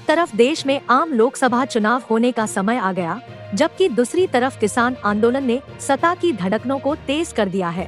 तरफ देश में आम लोकसभा चुनाव होने का समय आ गया, जबकि दूसरी तरफ किसान आंदोलन ने सत्ता की धड़कनों को तेज कर दिया है।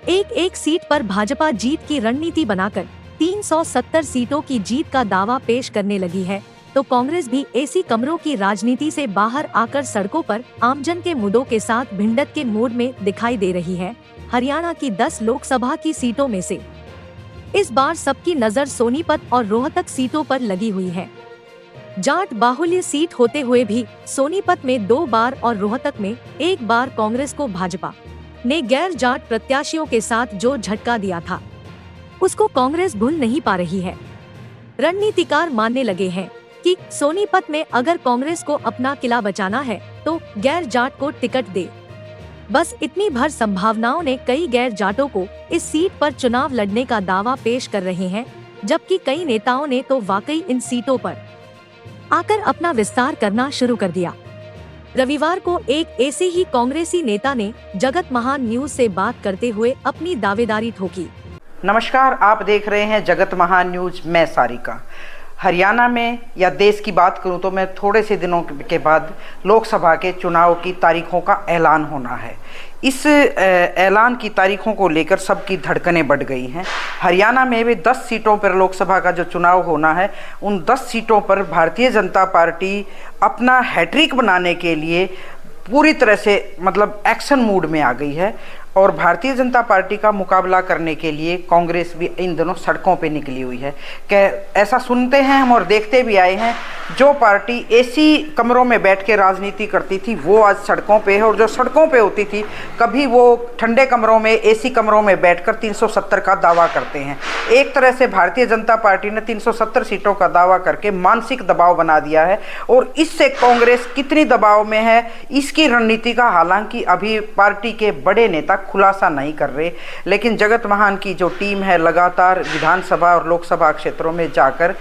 एक एक सीट पर भाजपा जीत की रणनीति बनाकर 370 सीटों की जीत का दावा पेश करने लगी है, तो कांग्रेस भी एसी कमरों की राजनीति से बाहर आकर सड़कों पर आमजन के मुद्दों के साथ भिड़ंत के मूड में दिखाई दे रही है। हरियाणा की 10 लोकसभा की सीटों में से इस बार सबकी नजर सोनीपत और रोहतक सीटों पर लगी हुई है। जाट बाहुल्य सीट होते हुए भी सोनीपत में 2 बार और रोहतक में 1 बार कांग्रेस को भाजपा ने गैर जाट प्रत्याशियों के साथ जो झटका दिया था, उसको कांग्रेस भूल नहीं पा रही है। रणनीतिकार मानने लगे हैं कि सोनीपत में अगर कांग्रेस को अपना किला बचाना है तो गैर जाट को टिकट दे। बस इतनी भर संभावनाओं ने कई गैर जाटों को इस सीट पर चुनाव लड़ने का दावा पेश कर रहे हैं, जबकि कई नेताओं ने तो वाकई इन सीटों पर आकर अपना विस्तार करना शुरू कर दिया। रविवार को एक ऐसे ही कांग्रेसी नेता ने जगत महान न्यूज से बात करते हुए अपनी दावेदारी ठोकी। नमस्कार, आप देख रहे हैं जगत महान न्यूज। मैं सारिका। हरियाणा में या देश की बात करूं तो मैं थोड़े से दिनों के बाद लोकसभा के चुनाव की तारीखों का ऐलान होना है। इस ऐलान की तारीखों को लेकर सबकी धड़कनें बढ़ गई हैं। हरियाणा में भी 10 सीटों पर लोकसभा का जो चुनाव होना है, उन 10 सीटों पर भारतीय जनता पार्टी अपना हैट्रिक बनाने के लिए पूरी तरह से एक्शन मूड में आ गई है और भारतीय जनता पार्टी का मुकाबला करने के लिए कांग्रेस भी इन दिनों सड़कों पे निकली हुई है। ऐसा सुनते हैं हम और देखते भी आए हैं, जो पार्टी एसी कमरों में बैठ के राजनीति करती थी वो आज सड़कों पे है, और जो सड़कों पे होती थी कभी वो ठंडे कमरों में एसी कमरों में बैठकर 370 का दावा करते हैं। एक तरह से भारतीय जनता पार्टी ने 370 सीटों का दावा करके मानसिक दबाव बना दिया है, और इससे कांग्रेस कितनी दबाव में है इसकी रणनीति का हालांकि अभी पार्टी के बड़े नेता खुलासा नहीं कर रहे, लेकिन जगत महान की जो टीम है लगातार विधानसभा और लोकसभा क्षेत्रों में जाकर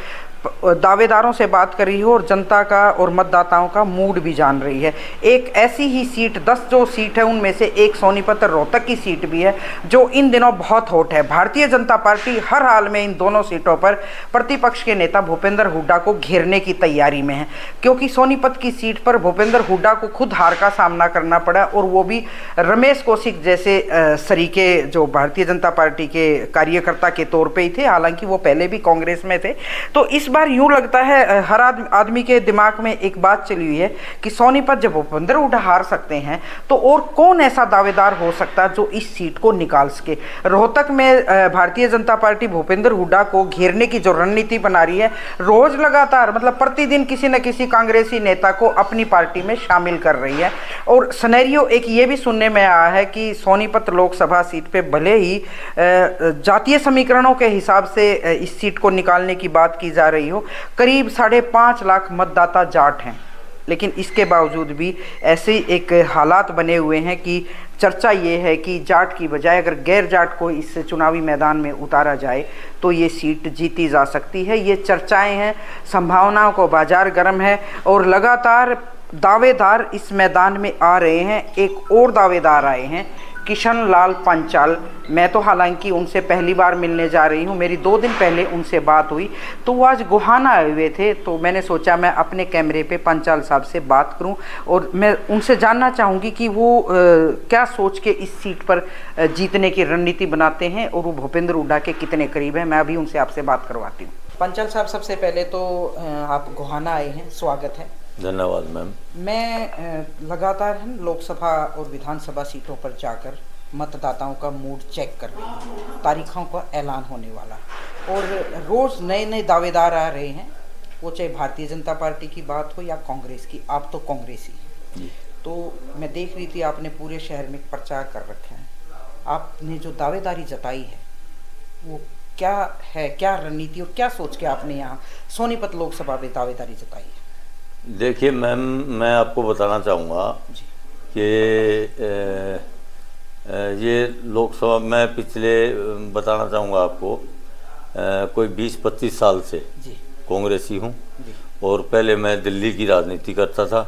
दावेदारों से बात कर रही है और जनता का और मतदाताओं का मूड भी जान रही है। एक ऐसी ही सीट 10 जो सीट है उनमें से एक सोनीपत रोहतक की सीट भी है जो इन दिनों बहुत हॉट है। भारतीय जनता पार्टी हर हाल में इन दोनों सीटों पर प्रतिपक्ष के नेता भूपेंद्र हुड्डा को घेरने की तैयारी में है, क्योंकि सोनीपत की सीट पर भूपेंद्र हुड्डा को खुद हार का सामना करना पड़ा, और वो भी रमेश कौशिक जैसे सरीके जो भारतीय जनता पार्टी के कार्यकर्ता के तौर पर ही थे, हालांकि वो पहले भी कांग्रेस में थे। तो इस बार यूं लगता है हर आदमी के दिमाग में एक बात चली हुई है कि सोनीपत जब भूपेंद्र हुड्डा हार सकते हैं तो और कौन ऐसा दावेदार हो सकता है जो इस सीट को निकाल सके। रोहतक में भारतीय जनता पार्टी भूपेंद्र हुड्डा को घेरने की जो रणनीति बना रही है, रोज लगातार प्रतिदिन किसी न किसी कांग्रेसी नेता को अपनी पार्टी में शामिल कर रही है। और सिनेरियो एक ये भी सुनने में आया है कि सोनीपत लोकसभा सीट पे भले ही जातीय समीकरणों के हिसाब से इस सीट को निकालने की बात की जा रही हो, करीब 5.5 लाख मतदाता जाट हैं, लेकिन इसके बावजूद भी ऐसे एक हालात बने हुए हैं कि चर्चा ये है कि जाट की बजाय अगर गैर जाट को इस चुनावी मैदान में उतारा जाए तो ये सीट जीती जा सकती है। ये चर्चाएं हैं, संभावनाओं को बाजार गर्म है और लगातार दावेदार इस मैदान में आ रहे हैं। एक और दावेदार आए हैं, किशन लाल पंचाल। मैं तो हालांकि उनसे पहली बार मिलने जा रही हूँ, मेरी 2 दिन पहले उनसे बात हुई, तो वो आज गोहाना आए हुए थे, तो मैंने सोचा मैं अपने कैमरे पे पंचाल साहब से बात करूँ और मैं उनसे जानना चाहूँगी कि वो क्या सोच के इस सीट पर जीतने की रणनीति बनाते हैं और वो भूपेंद्र हुड्डा के कितने करीब हैं। मैं अभी उनसे आपसे बात करवाती हूँ। पंचाल साहब, सबसे पहले तो आप गोहाना आए हैं, स्वागत है। धन्यवाद मैम। मैं लगातार लोकसभा और विधानसभा सीटों पर जाकर मतदाताओं का मूड चेक कर रही हूँ। तारीखों का ऐलान होने वाला और रोज़ नए नए दावेदार आ रहे हैं, वो चाहे भारतीय जनता पार्टी की बात हो या कांग्रेस की। आप तो कांग्रेसी हैं, तो मैं देख रही थी आपने पूरे शहर में प्रचार कर रखा है। आपने जो दावेदारी जताई है वो क्या है, क्या रणनीति और क्या सोच के आपने यहाँ सोनीपत लोकसभा में दावेदारी जताई है? देखिए मैम, मैं आपको बताना चाहूँगा कि ये लोकसभा मैं पिछले बताना चाहूँगा आपको कोई 20-25 साल से कांग्रेसी हूँ, और पहले मैं दिल्ली की राजनीति करता था।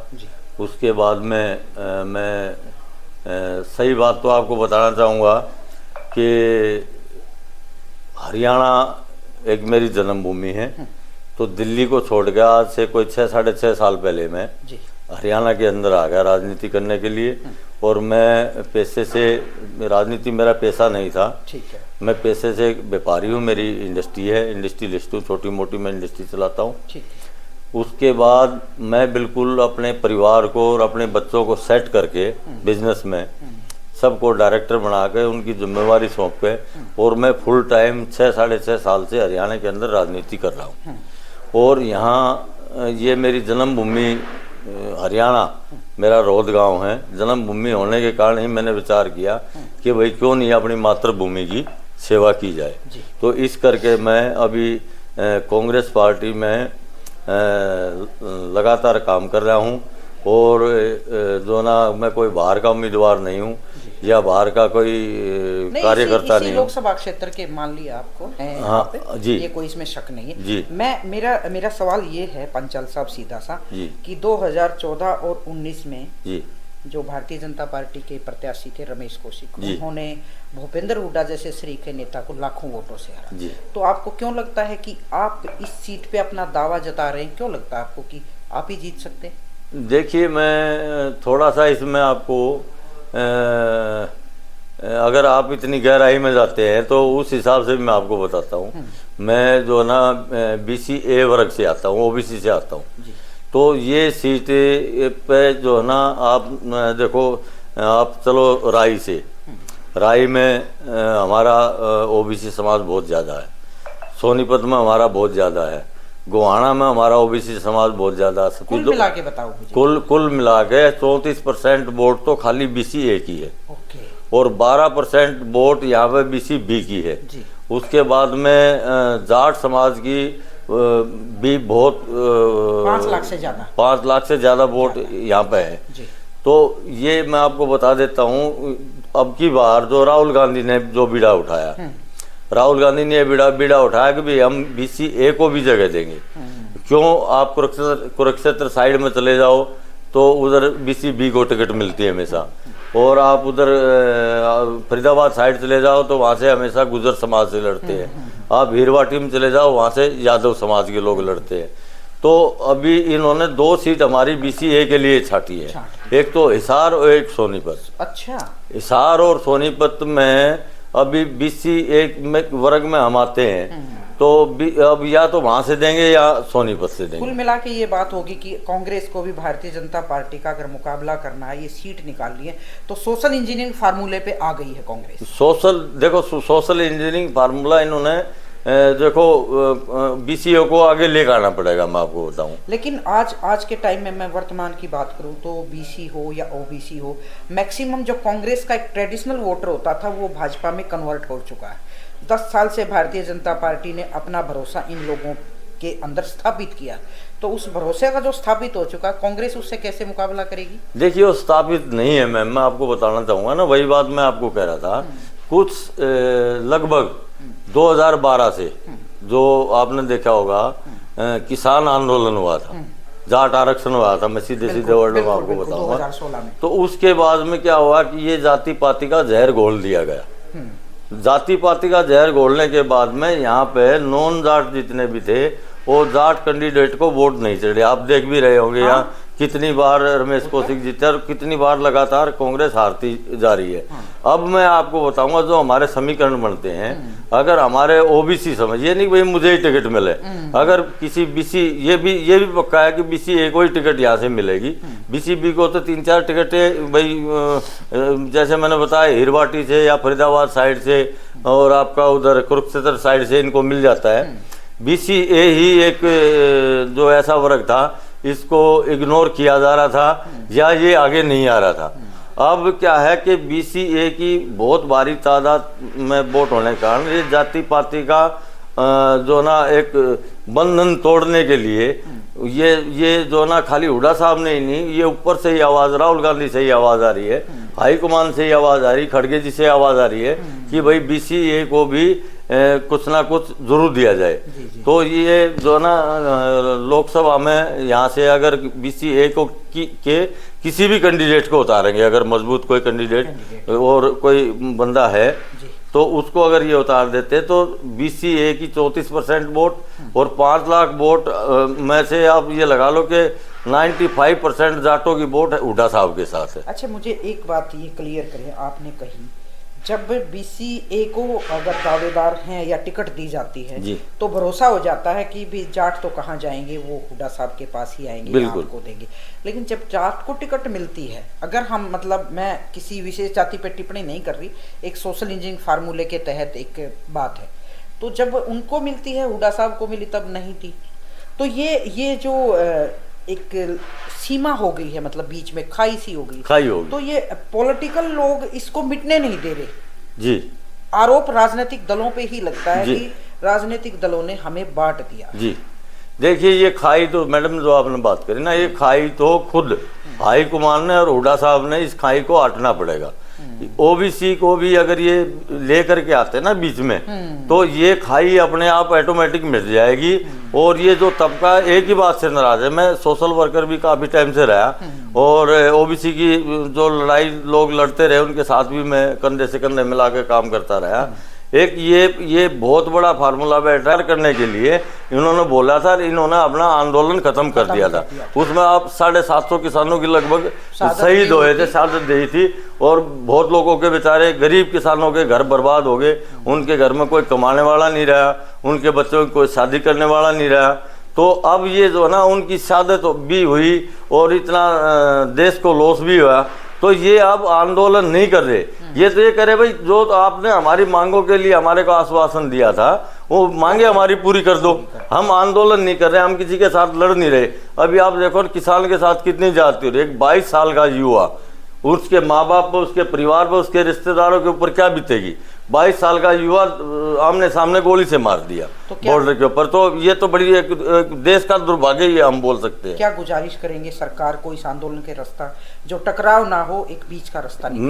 उसके बाद में मैं सही बात तो आपको बताना चाहूँगा कि हरियाणा एक मेरी जन्मभूमि है, तो दिल्ली को छोड़ के आज से कोई 6-6.5 साल पहले मैं जी हरियाणा के अंदर आ गया राजनीति करने के लिए। और मैं पेशे से, राजनीति मेरा पेशा नहीं था, ठीक है, मैं पेशे से व्यापारी हूँ, मेरी इंडस्ट्री है, इंडस्ट्रियलिस्ट हूँ, छोटी मोटी मैं इंडस्ट्री चलाता हूँ। ठीक है, उसके बाद मैं बिल्कुल अपने परिवार को और अपने बच्चों को सेट करके बिजनेस में सबको डायरेक्टर बना के उनकी जिम्मेवारी सौंप के, और मैं फुल टाइम 6-6.5 साल से हरियाणा के अंदर राजनीति कर रहा हूँ। और यहाँ ये मेरी जन्मभूमि हरियाणा, मेरा रोहत गांव है, जन्मभूमि होने के कारण ही मैंने विचार किया कि भाई क्यों नहीं अपनी मातृभूमि की सेवा की जाए। तो इस करके मैं अभी कांग्रेस पार्टी में लगातार काम कर रहा हूँ। और जो ना मैं कोई बाहर का उम्मीदवार नहीं हूँ या बाहर का कोई कार्यकर्ता नहीं हूँ। लोकसभा क्षेत्र के मान लिया आपको है, हाँ जी, ये कोई इसमें शक नहीं है जी। मेरा सवाल ये है पंचाल साहब सीधा सा कि 2014 और 19 में जी जो भारतीय जनता पार्टी के प्रत्याशी थे रमेश कौशिक, उन्होंने भूपेंद्र हुड्डा जैसे श्री के नेता को लाखों वोटों से हरा। तो आपको क्यों लगता है कि आप इस सीट पे अपना दावा जता रहे हैं? क्यों लगता है आपको कि आप ही जीत सकते हैं? देखिए, मैं थोड़ा सा इसमें आपको अगर आप इतनी गहराई में जाते हैं तो उस हिसाब से भी मैं आपको बताता हूँ। मैं जो ना BCA वर्ग से आता हूँ, OBC से आता हूँ। तो ये सीट पे जो है ना, आप देखो, आप चलो राई में हमारा OBC समाज बहुत ज़्यादा है, सोनीपत में हमारा बहुत ज़्यादा है, गोहाना में हमारा OBC समाज बहुत ज़्यादा है। कुल मिला के बताओ मुझे। कुल मिला के 34% वोट तो खाली BCA की है। ओके। और 12% वोट यहाँ पे BCB की है जी। उसके बाद में जाट समाज की भी बहुत 5 लाख से ज़्यादा 5 लाख से ज़्यादा वोट यहाँ पे है जी। तो ये मैं आपको बता देता हूँ, अब की बार जो राहुल गांधी ने जो बीड़ा उठाया, राहुल गांधी ने बीड़ा उठाया कि भाई हम BCA को भी जगह देंगे। क्यों? आप कुरुक्षेत्र साइड में चले जाओ तो उधर BCB को टिकट मिलती है हमेशा, और आप उधर फरीदाबाद साइड चले जाओ तो वहाँ से हमेशा गुजर समाज से लड़ते हैं। आप भीरवाटी में चले जाओ, वहाँ से यादव समाज के लोग लड़ते हैं। तो अभी इन्होंने 2 सीट हमारी BCA के लिए छाटी है, एक तो हिसार और एक सोनीपत। अच्छा। हिसार और सोनीपत में अभी BCA वर्ग में हम आते हैं, तो अब या तो वहां से देंगे या सोनीपत से देंगे। कुल मिला के ये बात होगी कि कांग्रेस को भी भारतीय जनता पार्टी का अगर मुकाबला करना है, ये सीट निकालनी है, तो सोशल इंजीनियरिंग फार्मूले पे आ गई है कांग्रेस। सोशल इंजीनियरिंग फार्मूला इन्होंने देखो BCA को आगे लेकर आना पड़ेगा, मैं आपको बताऊं। लेकिन आज के टाइम में मैं वर्तमान की बात करूं तो BC हो या OBC हो, मैक्सिमम जो कांग्रेस का एक ट्रेडिशनल वोटर होता था वो भाजपा में कन्वर्ट हो चुका है। 10 साल से भारतीय जनता पार्टी ने अपना भरोसा इन लोगों के अंदर स्थापित किया, तो उस भरोसे का जो स्थापित हो चुका, कांग्रेस उससे कैसे मुकाबला करेगी? देखिए, वो स्थापित नहीं है मैम, मैं आपको बताना चाहूँगा ना, वही बात मैं आपको कह रहा था। कुछ लगभग 2012 से जो आपने देखा होगा किसान आंदोलन हुआ था, जाट आरक्षण हुआ था, मैं सीधे वर्ड में आपको बताऊंगा। 2016 में तो उसके बाद में क्या हुआ कि ये जाति पाति का जहर घोल दिया गया। जाति पाति का जहर घोलने के बाद में यहाँ पे नॉन जाट जितने भी थे वो जाट कैंडिडेट को वोट नहीं चढ़े। आप देख भी रहे होंगे यहाँ कितनी बार रमेश कौशिक जीते और कितनी बार लगातार कांग्रेस हारती जा रही है। अब मैं आपको बताऊंगा, जो हमारे समीकरण बनते हैं, अगर हमारे OBC समझिए नहीं भाई मुझे ही टिकट मिले, अगर किसी BC ये भी पक्का है कि BCA को ही टिकट यहाँ से मिलेगी, BCB को तो 3-4 टिकटें भाई जैसे मैंने बताया हिरवाटी से या फरीदाबाद साइड से और आपका उधर कुरुक्षेत्र साइड से इनको मिल जाता है। BCA ही एक जो ऐसा वर्ग था, इसको इग्नोर किया जा रहा था या ये आगे नहीं आ रहा था। अब क्या है कि BCA की बहुत भारी तादाद में वोट होने के कारण ये जाति पाति का जो ना एक बंधन तोड़ने के लिए ये जो ना खाली हुड्डा साहब ने ही नहीं, ये ऊपर से ही आवाज़, राहुल गांधी से ही आवाज़ आ रही है, हाईकमान से ही आवाज़ आ रही, खड़गे जी से आवाज़ आ रही है कि भाई BCA को भी कुछ ना कुछ जरूर दिया जाए। तो ये जो ना लोकसभा में यहाँ से अगर BCA को किसी भी कैंडिडेट को उतारेंगे, अगर मजबूत कोई कैंडिडेट और कोई बंदा है तो उसको अगर ये उतार देते तो BCA की 34% वोट और 5 लाख वोट में से आप ये लगा लो कि 95% जाटों की वोट हुड्डा साहब के साथ है। अच्छा, मुझे एक बात ये क्लियर करें, आपने कही जब BCA को अगर दावेदार हैं या टिकट दी जाती है तो भरोसा हो जाता है कि भी जाट तो कहाँ जाएंगे, वो हुड्डा साहब के पास ही आएंगे, बिल्कुल आपको देंगे। लेकिन जब जाट को टिकट मिलती है, अगर हम मतलब मैं किसी विशेष जाति पर टिप्पणी नहीं कर रही, एक सोशल इंजीनियरिंग फार्मूले के तहत एक बात है, तो जब उनको मिलती है, हुड्डा साहब को मिली तब नहीं थी, तो ये जो एक सीमा हो गई है, मतलब बीच में खाई सी हो गई, तो ये पॉलिटिकल लोग इसको मिटने नहीं दे रहे जी। आरोप राजनीतिक दलों पे ही लगता है कि राजनीतिक दलों ने हमें बांट दिया जी। देखिए, ये खाई तो मैडम जो आपने बात करी ना, ये खाई तो खुद हाई कमान ने और हुड्डा साहब ने इस खाई को आटना पड़ेगा। OBC को भी अगर ये लेकर के आते ना बीच में, तो ये खाई अपने आप ऑटोमेटिक मिट जाएगी। और ये जो तबका एक ही बात से नाराज है, मैं सोशल वर्कर भी काफ़ी टाइम से रहा और OBC की जो लड़ाई लोग लड़ते रहे उनके साथ भी मैं कंधे से कंधे मिला के काम करता रहा। एक ये बहुत बड़ा फार्मूला बैठा करने के लिए इन्होंने बोला था, इन्होंने अपना आंदोलन खत्म कर दिया था। उसमें आप 750 किसानों की लगभग शहीद हुए थे, शहादत दी थी, और बहुत लोगों के बेचारे गरीब किसानों के घर बर्बाद हो गए, उनके घर में कोई कमाने वाला नहीं रहा, उनके बच्चों की कोई शादी करने वाला नहीं रहा। तो अब ये जो है ना, उनकी शहादत भी हुई और इतना देश को लॉस भी हुआ, तो ये अब आंदोलन नहीं कर रहे। ये तो ये करे भाई, जो तो आपने हमारी मांगों के लिए हमारे को आश्वासन दिया था वो मांगे हमारी पूरी कर दो। हम आंदोलन नहीं कर रहे, हम किसी के साथ लड़ नहीं रहे। अभी आप देखो किसान के साथ कितनी जाती हो रही है। एक 22 साल का युवा, उसके माँ बाप पर, उसके परिवार पर, उसके रिश्तेदारों के ऊपर क्या बीतेगी। 22 साल का युवा आमने सामने गोली से मार दिया बॉर्डर के ऊपर। तो ये तो बड़ी एक देश का दुर्भाग्य ही हम बोल सकते हैं। क्या गुजारिश करेंगे सरकार को इस आंदोलन के रास्ता, जो टकराव ना हो, एक बीच का रास्ता नहीं?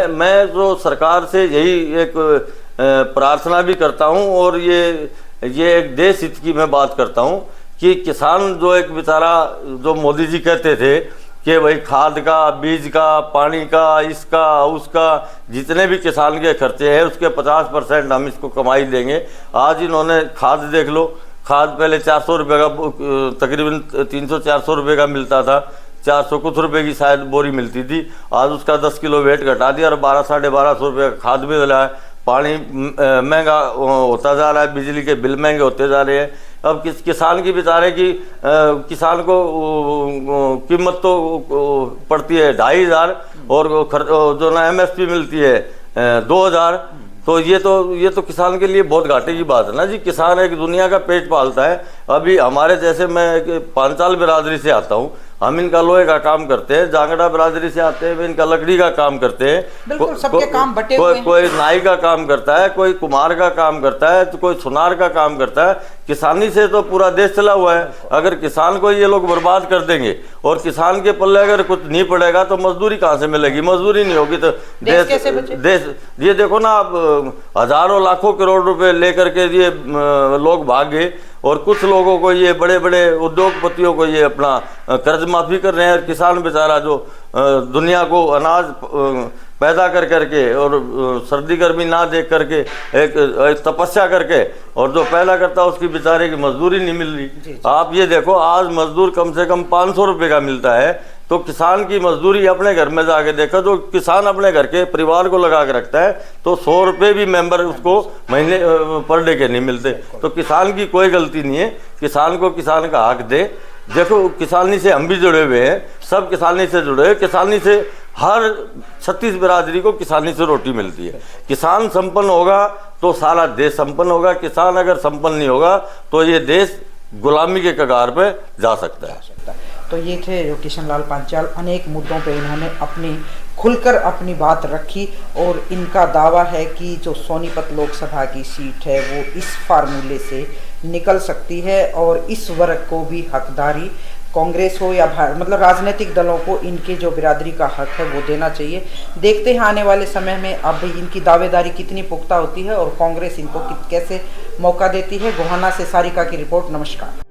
मैं जो सरकार से यही एक प्रार्थना भी करता हूँ और ये एक देश हित की मैं बात करता हूँ कि किसान जो एक बेचारा, जो मोदी जी कहते थे कि भाई खाद का, बीज का, पानी का, इसका उसका, जितने भी किसान के खर्चे हैं उसके 50% हम इसको कमाई देंगे। आज इन्होंने खाद देख लो, खाद पहले 400 रुपये का, तकरीबन 300-400 रुपये का मिलता था, 400 कुछ रुपये की शायद बोरी मिलती थी। आज उसका 10 किलो वेट घटा दिया और 1200-1250 रुपये का खाद भी मिला है। पानी महंगा होता जा रहा है, बिजली के बिल महंगे होते जा रहे हैं। अब किसान की बेचारे की किसान को कीमत तो पड़ती है 2500 और जो ना MSP मिलती है 2000। तो ये तो किसान के लिए बहुत घाटे की बात है ना जी। किसान एक दुनिया का पेट पालता है। अभी हमारे जैसे, मैं पांचाल बिरादरी से आता हूँ, हम इनका लोहे का काम करते हैं। जांगड़ा बिरादरी से आते हैं, इनका लकड़ी का काम करते हैं। बिल्कुल सबके काम बटे हुए हैं। कोई नाई का काम करता है, कोई कुम्हार का काम करता है, तो कोई सुनार का काम करता है। किसानी से तो पूरा देश चला हुआ है। अगर किसान को ये लोग बर्बाद कर देंगे और किसान के पल्ले अगर कुछ नहीं पड़ेगा तो मजदूरी कहाँ से मिलेगी? मजदूरी नहीं होगी तो देश ये देखो ना, आप हजारों लाखों करोड़ रुपए लेकर के ये लोग भाग गए और कुछ लोगों को, ये बड़े बड़े उद्योगपतियों को ये अपना कर्ज माफी कर रहे हैं। और किसान बेचारा जो दुनिया को अनाज पैदा कर करके और सर्दी गर्मी ना देख करके एक तपस्या करके, और जो पैदा करता है उसकी बेचारे की मजदूरी नहीं मिल रही। आप ये देखो, आज मजदूर कम से कम 500 रुपये का मिलता है, तो किसान की मजदूरी अपने घर में जाके देखो, जो किसान अपने घर के परिवार को लगा के रखता है तो 100 रुपये भी मेंबर उसको महीने पर डे के नहीं मिलते। तो किसान की कोई गलती नहीं है, किसान को किसान का हक दे। देखो, किसानी से हम भी जुड़े हुए हैं, सब किसानी से जुड़े हुए। किसानी से हर 36 बिरादरी को किसानी से रोटी मिलती है। किसान संपन्न होगा तो सारा देश संपन्न होगा। किसान अगर संपन्न नहीं होगा तो ये देश गुलामी के कगार पे जा सकता है। तो ये थे जो किशन लाल पांचाल। अनेक मुद्दों पे इन्होंने अपनी खुलकर अपनी बात रखी और इनका दावा है कि जो सोनीपत लोकसभा की सीट है वो इस फार्मूले से निकल सकती है और इस वर्ग को भी हकदारी, कांग्रेस हो या मतलब राजनीतिक दलों को इनके जो बिरादरी का हक है वो देना चाहिए। देखते हैं आने वाले समय में अब इनकी दावेदारी कितनी पुख्ता होती है और कांग्रेस इनको कैसे मौका देती है। गोहाना से सारिका की रिपोर्ट। नमस्कार।